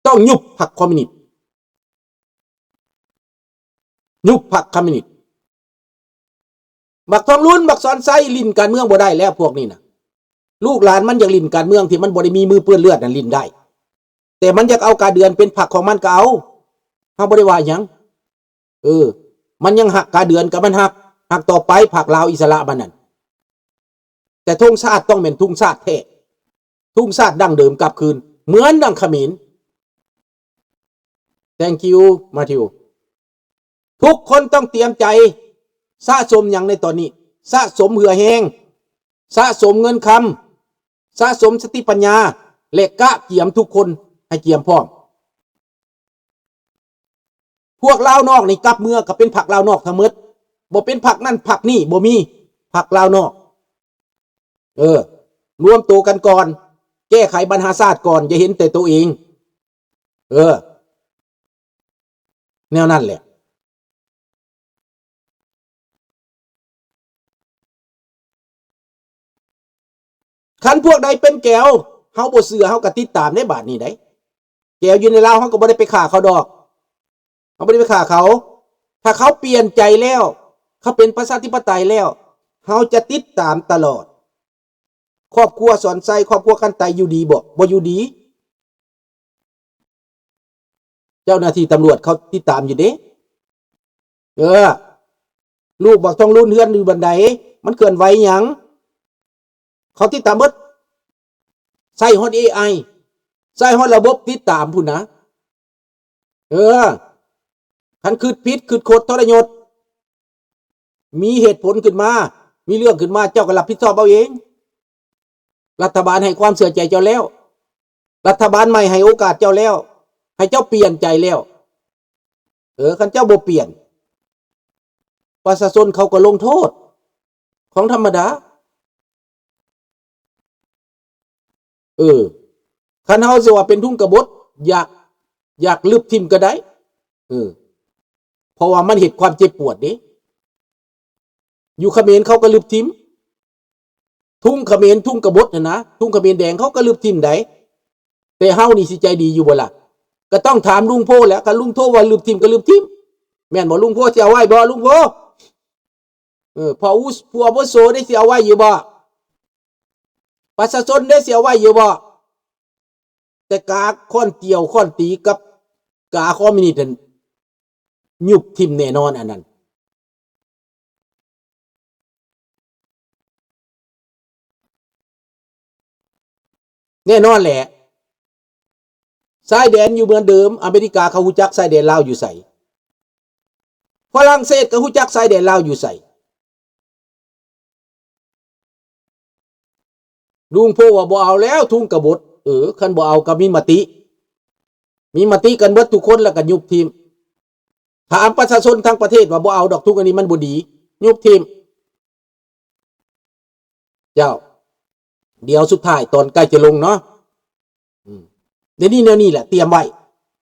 ต้องยุบพรรคคอมมิวนิสต์ยุบพรรคคอมมิวนิสต์บักทองลุ้นบักสอนไซลิ้นการเมืองบ่ได้แล้วพวกนี้นะลูกหลานมันอยากลิ้นการเมืองที่มันบ่ได้มีมือเปื้อนเลือดนั่นลิ้นได้แต่มันอยากเอากาเดือนเป็นพรรคของมันก็เอาเฮาบ่ได้ว่าหยังมันยังหักกาเดือนกับมันหักต่อไปพรรคลาวอิสระมันนั่นแต่ธงชาติต้องเป็นธงชาติแท้ธงชาติดั้งเดิมกลับคืนเหมือนดังเขมร Thank you มาทิวทุกคนต้องเตรียมใจสะสมอย่างในตอนนี้สะสมเหือแห้งสะสมเงินคำสะสมสติปัญญาและกะเกี่ยมทุกคนให้เกี่ยมพร้อมพวกลาวนอกนี่กลับเมื่อก็เป็นพรรคลาวนอกทั้งหมดบ่เป็นพรรคนั่นพรรคนี่บ่มีพรรคลาวนอกรวมตัวกันก่อนแก้ไขปัญหาชาติก่อนอย่าเห็นแต่ตัวเองแนวนั้นแหละคันพวกใดเป็นแก้วเฮาบ่เชื่อเฮาก็ติดตามในบาดนี้ได้แก้วอยู่ในลาวเฮาก็บ่ได้ไปฆ่าเขาดอกเฮาบ่ได้ไปฆ่าเขาถ้าเขาเปลี่ยนใจแล้วเขาเป็นประชาธิปไตยแล้วเฮาจะติดตามตลอดครอบครัวสอนไซครอบครัวกันไตอยู่ดีบ่อยู่ดีเจ้าหน้าที่ตำรวจเขาติดตามอยู่เด้ลูกบอกต้องรุ่นเฮือนอยู่บันไดมันเคลื่อนไหวหยังเขาติดตามเบิดใส่ฮอต AI ใส่ฮอตระบบติดตามพุ่นนะคันคืดพิษคืดโคตรทรยศมีเหตุผลขึ้นมามีเรื่องขึ้นมาเจ้าก็รับผิดชอบเอาเองรัฐบาลให้ความเชื่อใจเจ้าแล้วรัฐบาลใหม่ให้โอกาสเจ้าแล้วให้เจ้าเปลี่ยนใจแล้วคันเจ้าบ่เปลี่ยนประชาชนเขาก็ลงโทษของธรรมดาคันเฮาสิว่าเป็นทุ่งกบฏอยากลึบทิ่มก็ได้เพราะว่ามันเห็นความเจ็บปวดนี้อยู่เขมรเขาก็ลึบทิ่มทุ่งเขมรทุ่งกบฏนะทุ่งเขมรแดงเขาก็ลึบทิ่มได้แต่เฮานี่สิใจดีอยู่บ่ล่ะก็ต้องถามลุงโพแล้วคันลุงโทว่าลึบทิ่มก็ลึบทิ่มแม่นบ่ลุงโพสิเอาไว้บ่ลุงโพพอผู้อาวุโสได้สิเอาไว้อยู่บ่ประชาชนได้เสียไว้อยู่บ่แต่กาค้อนเกี่ยวค้อนตีกับกาคอมมิวนิสต์ยุบทิ่มแน่นอนอันนั้นแน่นอนแหละชายแดนอยู่เหมือนเดิมอเมริกาเขาฮู้จักชายแดนลาวอยู่ไสฝรั่งเศสก็ฮู้จักชายแดนลาวอยู่ไสลุงโพว่าบ่เอาแล้วทุ่งกบฏคันบ่เอาก็มีมติกันเบิดทุกคนแล้วก็ยุบทีมถามประชาชนทั้งประเทศว่าบ่เอาดอกทุกอันนี้มันบ่ดียุบทีมเจ้าเดี๋ยวสุดท้ายตอนใกล้จะลงเนาะเดี๋ยวนี้แหละเตรียมไว้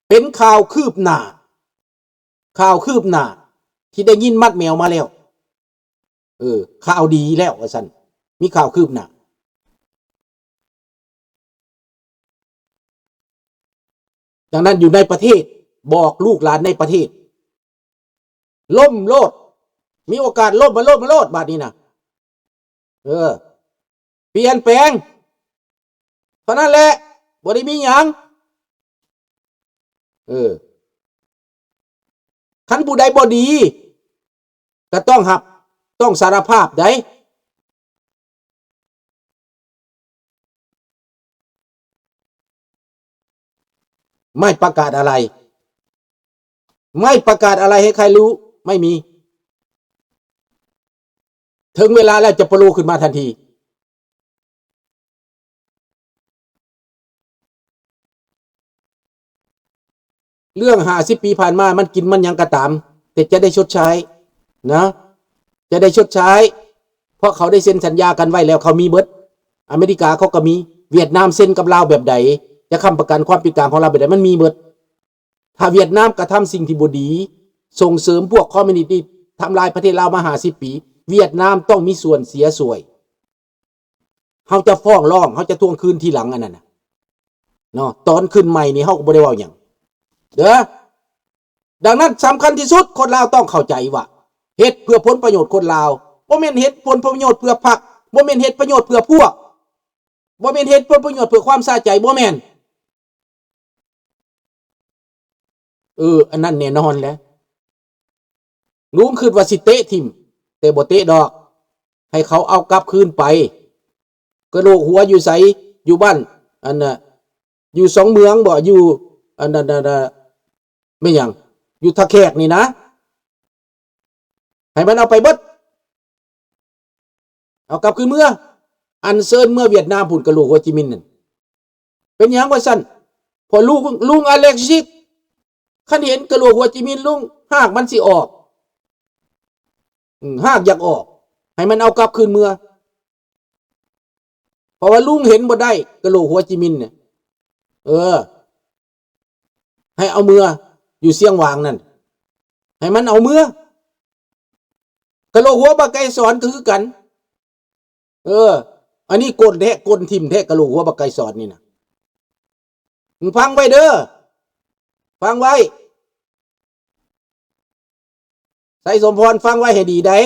เป็นข่าวคืบหน้าที่ได้ยินมัดแมวมาแล้วข่าวดีแล้วว่าซั่นมีข่าวคืบหน้าดังนั้นอยู่ในประเทศบอกลูกหลานในประเทศล่มโลดมีโอกาสล่มมาโลดบาดนี้นะเปลี่ยนแปลงเพราะนั้นแหละบ่ได้มีหยังคันผู้ใดบ่ดีก็ต้องสารภาพได้ไม่ประกาศอะไรให้ใครรู้ไม่มีถึงเวลาแล้วจะปรูขึ้นมาทันทีเรื่อง50 ปีผ่านมามันกินมันยังกระตามแต่จะได้ชดใช้นะจะได้ชดใช้เพราะเขาได้เซ็นสัญญากันไว้แล้วเขามีเบิดอเมริกาเขาก็มีเวียดนามเซ็นกับลาวแบบใดจะค้ำประกันความเป็นกลางของเราแบบใดมันมีเบิดถ้าเวียดนามกระทำสิ่งที่บ่ดีส่งเสริมพวกคอมมิวนิสต์ทำลายประเทศลาวมา50 ปีเวียดนามต้องมีส่วนเสียสวยเขาจะฟ้องร้องเขาจะทวงคืนทีหลังอันนั้น เนาะตอนขึ้นใหม่นี่เฮาก็บ่ได้เว้าหยังเด้อดังนั้นสำคัญที่สุดคนลาวต้องเข้าใจว่าเฮ็ดเพื่อผลประโยชน์คนลาวบ่แม่นเฮ็ดผลประโยชน์เพื่อพรรคบ่แม่นเฮ็ดประโยชน์เพื่อพวกบ่แม่นเฮ็ดผลประโยชน์เพื่อความสะใจบ่แม่นอันนั้นแน่นอนแหละลุงคิดว่าสิเตะทิ่มแต่บ่เตะดอกให้เขาเอากลับคืนไปกระโหลกหัวอยู่ไสอยู่บ้านอันน่ะอยู่สองเมืองบ่อยู่อันนั้นไม่หยังอยู่ทะแขกนี่นะให้มันเอาไปเบิดเอากลับคืนเมื่ออันเซินเมื่อเวียดนามพุ่นกระโหลกโฮจิมินห์นั่นเป็นหยังว่าซั่นพอลุงอเล็กซิสคันเห็นกระโหลกโฮจิมินห์ลุงหากมันสิออกหากอยากออกให้มันเอากลับคืนเมื่อเพราะว่าลุงเห็นบ่ได้กระโหลกโฮจิมินห์เนี่ยให้เอาเมื่ออยู่เสียงหวางนั่นให้มันเอาเมื่อกระโหลกหัวบักไก่สอนก็คือกันอันนี้กลแท้กลทิ่มแท้กระโหลกหัวบักไก่สอนนี่นะมึงฟังไว้เด้อฟังไว้ใส่สมพรฟังไว้ให้ดีได้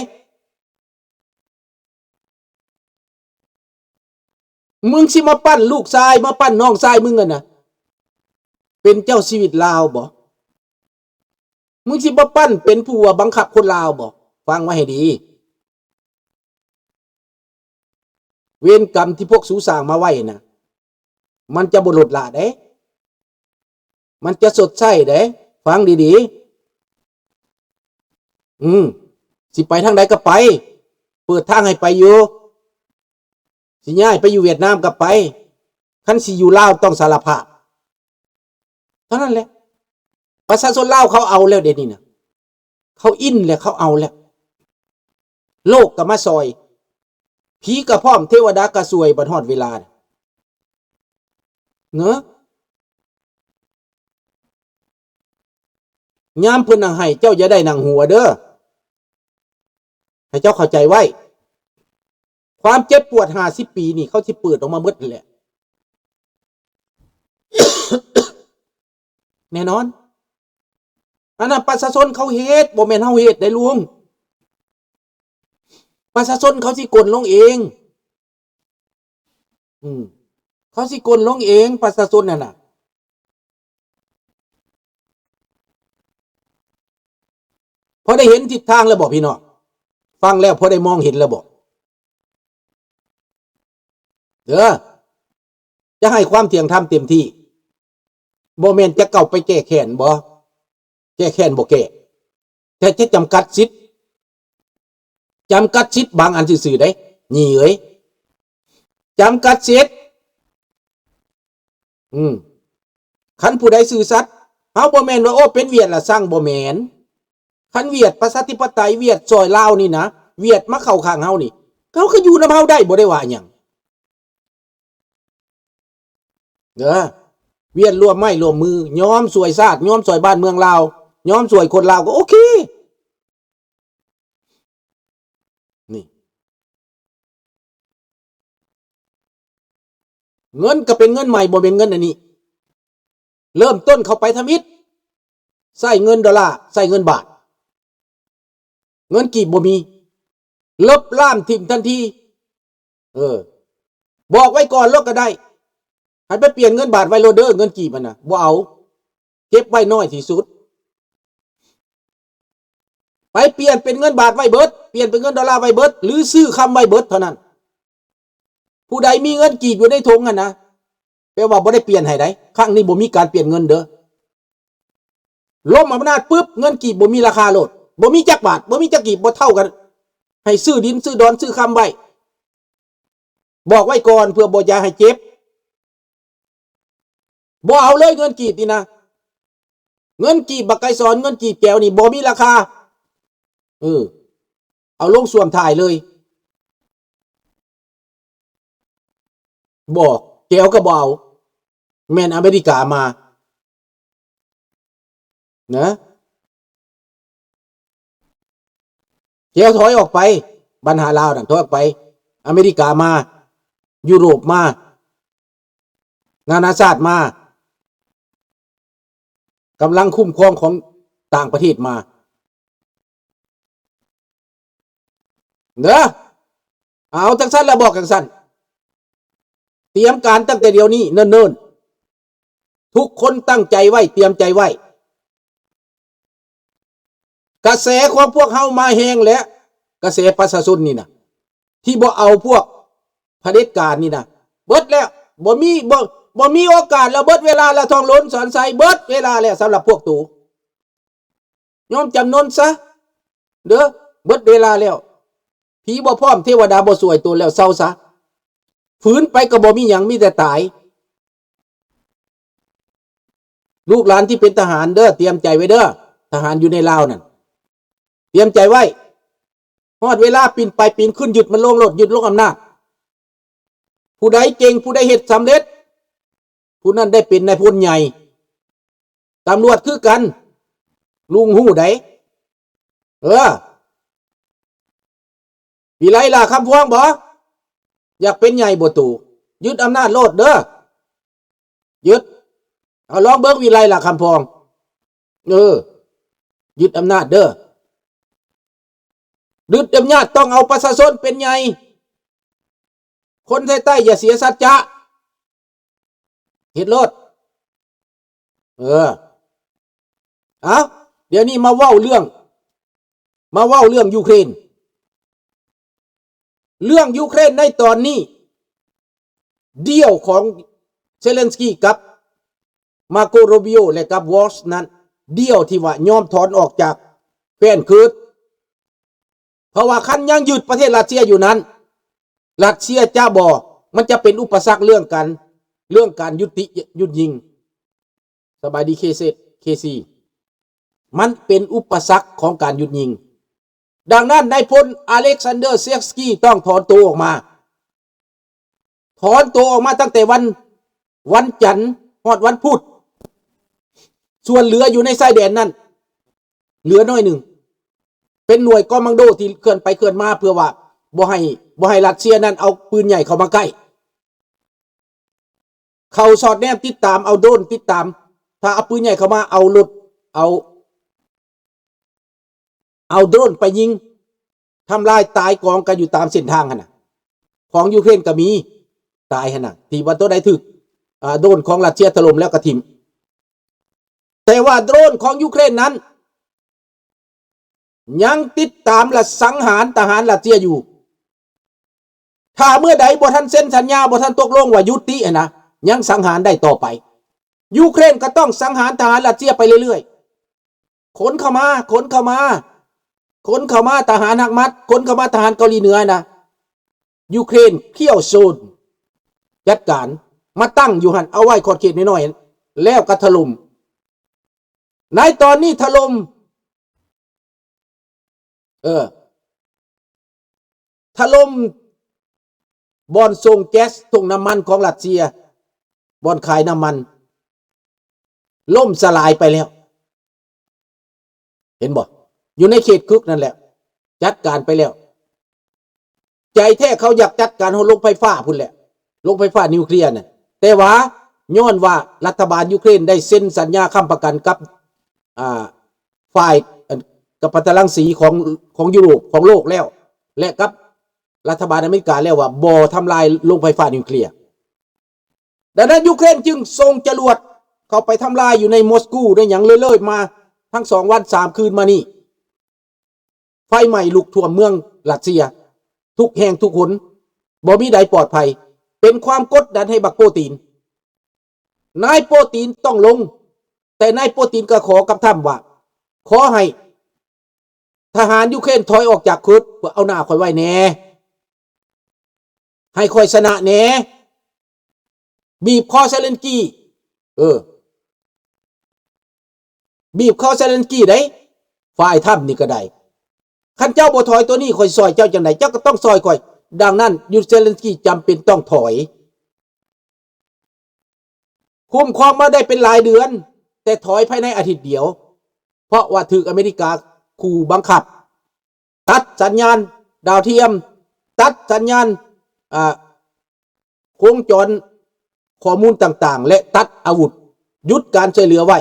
มึงสิมาปั้นลูกชายมาปั้นน้องชายมึงกันนะเป็นเจ้าชีวิตลาวบ่มึงสิมาปั้นเป็นผู้บังคับคนลาวบ่ฟังไว้ให้ดีเวรกรรมที่พวกสูสร้างมาไว้นะมันจะบ่หลุดละเด้มันจะสดใสเด้ฟังดีๆสิไปทางใดก็ไปเปิดทางให้ไปอยู่สิย้ายไปอยู่เวียดนามก็ไปคันสิอยู่ลาวต้องสารภาพเท่านั้นแหละประชาชนลาวเขาเอาแล้วเดี๋ยวนี้นะเขาอินแล้วเขาเอาแล้วโลกก็มาซอยผีก็พร้อมเทวดาก็สวยบัดฮอดเวลาเนอะยามเพิ่นนั่งให้เจ้าอย่าได้นั่งหัวเด้อให้เจ้าเข้าใจไว้ความเจ็บปวด50 ปีนี่เขาสิเปิดออกมาหมดแหละแน่นอนอันนั้นประชาชนเขาเฮ็ดบ่แม่นเฮาเฮ็ดได้ลุงประชาชนเขาสิกลลงเองเขาสิกลลงเองประชาชนนั่นน่ะพอได้เห็นทิศทางแล้วบ่พี่น้องฟังแล้วพอได้มองเห็นแล้วบ่จะให้ความเที่ยงธรรมเต็มที่บ่แม่นจะเก่าไปแก้แค้นบ่แก้แค้นบ่แก้แต่จะจำกัดสิทธิ์บางอันซื่อๆได้นี่เอ้ยจำกัดสิทธิ์คันผู้ใดซื่อสัตย์เฮาบ่แม่นว่าโอ้เป็นเวียดละสร้างบ่แม่นคันเวียดประชาธิปไตยเวียดซอยลาวนี่นะเวียดมาเข้าข้างเฮานี่เขาก็อยู่นำเฮาได้บ่ได้ว่าหยังเวียดร่วมไม้ร่วมมือยอมสวยชาติยอมสวยบ้านเมืองลาวยอมสวยคนลาวก็โอเคนี่เงินก็เป็นเงินใหม่บ่เป็นเงินอันนี้เริ่มต้นเข้าไปทำอิฐใส่เงินดอลลาร์ใส่เงินบาทเงินกีบบ่มีลบล้านทิ้งทันทีบอกไว้ก่อนลบก็ได้ให้ไปเปลี่ยนเงินบาทไว้โลเดอร์เงินกีบมันน่ะบ่เอาเก็บไว้น้อยที่สุดไปเปลี่ยนเป็นเงินบาทไว้เบิดเปลี่ยนเป็นเงินดอลลาร์ไว้เบิดหรือซื้อคำไว้เบิดเท่านั้นผู้ใดมีเงินกีบอยู่ในถุงนะแปลว่าบ่ได้เปลี่ยนให้ได้ครั้งนี้บ่มีการเปลี่ยนเงินเด้อล้มอำนาจปุ๊บเงินกีบบ่มีราคาโลดบ่มีจักบาทบ่มีจักกีบบ่เท่ากันให้ซื้อดินซื้อดอนซื้อคำไว้บอกไว้ก่อนเพื่อบ่อยากให้เจ็บบ่เอาเลยเงินกีบนี่นะเงินกีบบักไก่สอนเงินกีบแก้วนี่บ่มีราคาเอาลงส่วมถ่ายเลยบอกแก้วก็บ่เอาแม่นอเมริกามานะแก้วถอยออกไปปัญหาลาวนั่นถอยออกไปอเมริกามายุโรปมานานาชาติมา กำลังคุ้มครองของต่างประเทศมาเด้อเอาจังสั้นแล้วบอกจังสั้นเตรียมการตั้งแต่เดี๋ยวนี้เนิ่นๆทุกคนตั้งใจไว้เตรียมใจไว้กระแสของพวกเฮามาแห้งแล้วกระแสประชาชนนี่นะที่บ่เอาพวกเผด็จการนี่นะเบิดแล้วบ่มีโอกาสแล้วเบิดเวลาแล้วทองล้นสอนใสเบิดเวลาแล้วสำหรับพวกตู่ยอมจำนนซะเด้อเบิดเวลาแล้วผีบ่พร้อมเทวดาบ่สวยตัวแล้วเศร้าซะฝืนไปก็บ่มีหยังมีแต่ตายลูกหลานที่เป็นทหารเด้อเตรียมใจไว้เด้อทหารอยู่ในลาวนั่นเตรียมใจไว้ฮอดเวลาปีนไปปีนขึ้นหยุดมันลงโลดหยุดลงอำนาจผู้ใดเก่งผู้ใดเฮ็ดสำเร็จผู้นั้นได้เป็นนายพลใหญ่ตำรวจคือกันลุงหู้ไดวิไลล่ะคำพวงบ่อยากเป็นใหญ่บ่ตู่ยึดอำนาจโลดเด้อยึดเอาลองเบิ่งวิไลล่ะคำพองยึดอำนาจเด้อยึดอำนาจต้องเอาประชาชนเป็นใหญ่คนใต้ๆอย่าเสียสัจจะเฮ็ดโลดเอาเดี๋ยวนี้มาเว้าเรื่องยูเครนในตอนนี้เดี่ยวของเซเลนสกี้กับมาโกโรบิโอและกับวอชนั้นเดี่ยวที่ว่ายอมถอนออกจากแคว้นคืดเพราะว่าคันยังยืดประเทศรัสเซียอยู่นั้นรัสเซียจะบอกมันจะเป็นอุปสรรคเรื่องการยุติหยุดยิงสบายดีเคซีมันเป็นอุปสรรคของการหยุดยิงดังนั้นนายพลอเล็กซานเดอร์เซียสกี้ต้องถอนตัวออกมาตั้งแต่วันจันทร์ฮอดวันพุธส่วนเหลืออยู่ในชายแดนนั้นเหลือน้อยหนึ่งเป็นหน่วยกอมมานโดที่เคลื่อนไปเคลื่อนมาเพื่อว่าบ่ให้รัสเซียนั้นเอาปืนใหญ่เข้ามาใกล้เขาสอดแนมติดตามเอาโดรนติดตามถ้าเอาปืนใหญ่เข้ามาเอารถเอาโดรนไปยิงทำลายตายกองกันอยู่ตามเส้นทางน่ะของยูเครนก็มีตายน่ะที่ว่าตัวใดถึกโดรนของรัสเซียถล่มแล้วก็ทิ่มแต่ว่าโดรนของยูเครนนั้นยังติดตามและสังหารทหารรัสเซียอยู่ถ้าเมื่อใดบ่ทันเซ็นสัญญาบ่ทันตกลงว่ายุตินะยังสังหารได้ต่อไปยูเครนก็ต้องสังหารทหารรัสเซียไปเรื่อยๆขนเข้ามาทหารฮักมัดขนเข้ามาทหารเกาหลีเหนือนะยูเครนเขี้ยวโซนจัดการมาตั้งอยู่หันเอาไว้ขอดเขตน้อยๆแล้วก็ถล่มในตอนนี้ถล่มบ่อนส่งแก๊สส่งน้ำมันของรัสเซียบ่อนขายน้ำมันล่มสลายไปแล้วเห็นบ่อยู่ในเขตคึกนั่นแหละจัดการไปแล้วใจแท้เขาอยากจัดการโรงไฟฟ้าพุ่นแหละโรงไฟฟ้านิวเคลียร์น่ะแต่ว่าย้อนว่ารัฐบาลยูเครนได้เซ็นสัญญาค้ำประกันกับฝ่ายกับพันธรังสีของยุโรปของโลกแล้วและกับรัฐบาลอเมริกาแล้วว่าบ่ทำลายโรงไฟฟ้านิวเคลียร์ดังนั้นยูเครนจึงส่งจรวดเข้าไปทำลายอยู่ในมอสโกได้อย่างเลื่อยๆมาทั้ง2 วัน3 คืนมานี่ไฟใหม่ลุกท่วมเมืองรัสเซียทุกแห่งทุกคนบ่มีใดปลอดภัยเป็นความกดดันให้บักโปตีนนายโปตีนต้องลงแต่นายโปตีนก็ขอกับท่านว่าขอให้ทหารยูเครนถอยออกจากคุดเพื่อเอาหน้าคอยไว้แน่ให้คอยชนะแน่บีบคอเซเลนสกี้บีบคอเซเลนสกี้ได้ฝ่ายถ้ำนี่ก็ได้ขันเจ้าบ่ถอยตัวนี้คอยซอยเจ้าจังไหนเจ้าก็ต้องซอยคอยดังนั้นยูเซเลนสกี้จำเป็นต้องถอยคุ้มครองมาได้เป็นหลายเดือนแต่ถอยภายในอาทิตย์เดียวเพราะว่าถูกอเมริกาขู่บังคับตัดสัญญาณดาวเทียมตัดสัญญาณโคงจรข้อมูลต่างๆและตัดอาวุธหยุดการช่วยเหลือไว้